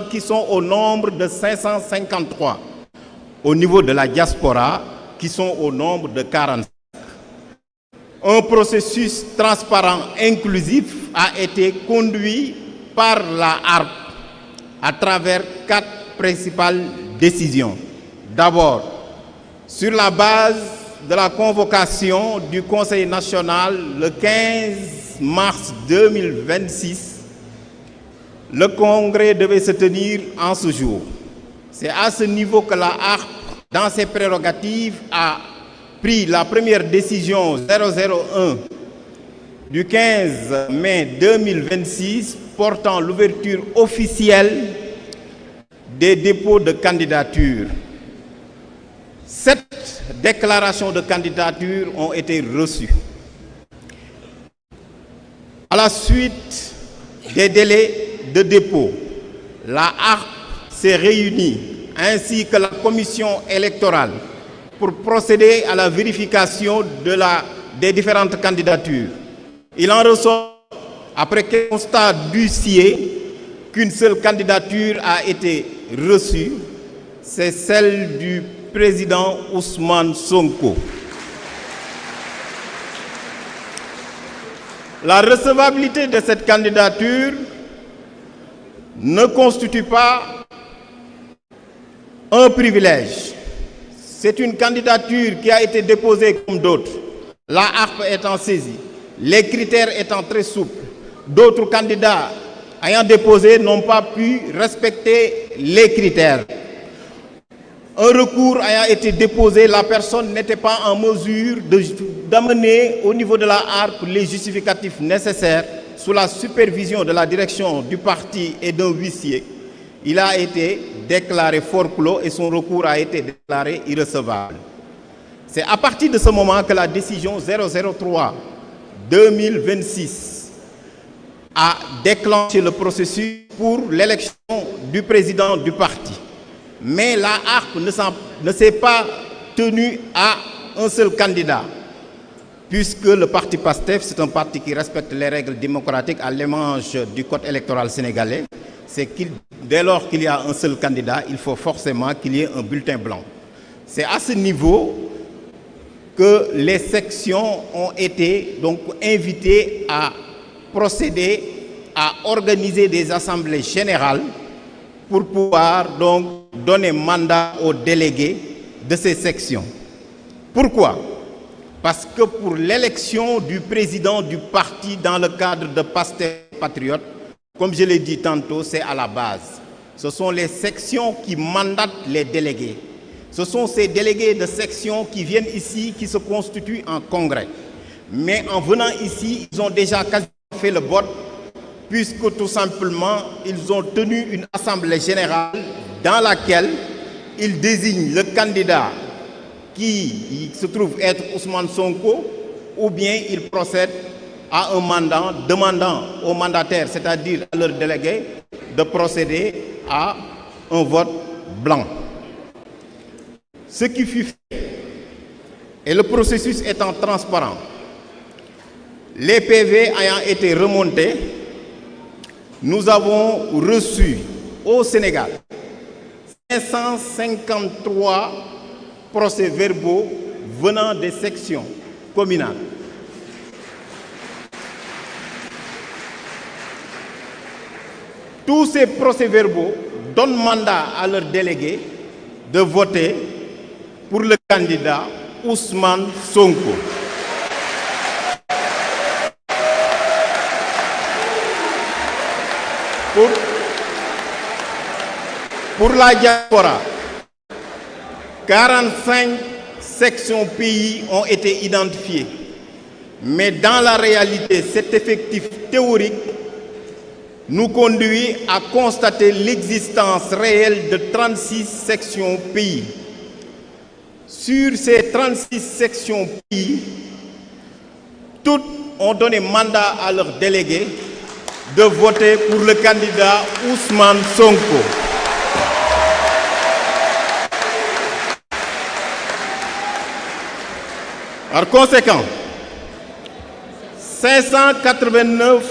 qui sont au nombre de 553, au niveau de la diaspora qui sont au nombre de 45. Un processus transparent, inclusif a été conduit par la HARP à travers 4 principales décisions. D'abord, sur la base de la convocation du Conseil national le 15 mars 2026, le congrès devait se tenir en ce jour. C'est à ce niveau que la HARP, dans ses prérogatives, a pris la première décision 001 du 15 mai 2026 portant l'ouverture officielle des dépôts de candidature. 7 déclarations de candidature ont été reçues. À la suite des délais de dépôt, la HARP s'est réunie ainsi que la commission électorale pour procéder à la vérification des différentes candidatures. Il en ressort, après constat d'huissier, qu'une seule candidature a été reçue, c'est celle du président Ousmane Sonko. La recevabilité de cette candidature ne constitue pas un privilège. C'est une candidature qui a été déposée comme d'autres, la HARP étant saisie, les critères étant très souples. D'autres candidats ayant déposé n'ont pas pu respecter les critères. Un recours ayant été déposé, la personne n'était pas en mesure d'amener au niveau de la HARP les justificatifs nécessaires sous la supervision de la direction du parti et d'un huissier. Il a été déclaré forclos et son recours a été déclaré irrecevable. C'est à partir de ce moment que la décision 003-2026 a déclenché le processus pour l'élection du président du parti. Mais la HARP ne s'est pas tenue à un seul candidat, puisque le parti PASTEF, c'est un parti qui respecte les règles démocratiques à l'image du code électoral sénégalais. C'est que dès lors qu'il y a un seul candidat, il faut forcément qu'il y ait un bulletin blanc. C'est à ce niveau que les sections ont été donc invitées à procéder à organiser des assemblées générales pour pouvoir donc donner mandat aux délégués de ces sections. Pourquoi? Parce que pour l'élection du président du parti dans le cadre de PASTEF Patriote, comme je l'ai dit tantôt, c'est à la base. Ce sont les sections qui mandatent les délégués. Ce sont ces délégués de section qui viennent ici, qui se constituent en congrès. Mais en venant ici, ils ont déjà quasiment fait le vote, puisque tout simplement, ils ont tenu une assemblée générale dans laquelle ils désignent le candidat qui se trouve être Ousmane Sonko, ou bien ils procèdent à un mandat demandant aux mandataires, c'est-à-dire à leurs délégués, de procéder à un vote blanc. Ce qui fut fait, et le processus étant transparent, les PV ayant été remontés, nous avons reçu au Sénégal 553 procès-verbaux venant des sections communales. Tous ces procès-verbaux donnent mandat à leurs délégués de voter pour le candidat Ousmane Sonko. Pour la diaspora, 45 sections pays ont été identifiées. Mais dans la réalité, cet effectif théorique nous conduit à constater l'existence réelle de 36 sections pays. Sur ces 36 sections pays, toutes ont donné mandat à leurs délégués de voter pour le candidat Ousmane Sonko. Par conséquent, 589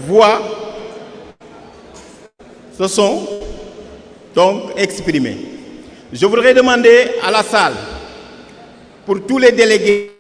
voix se sont donc exprimé. Je voudrais demander à la salle, pour tous les délégués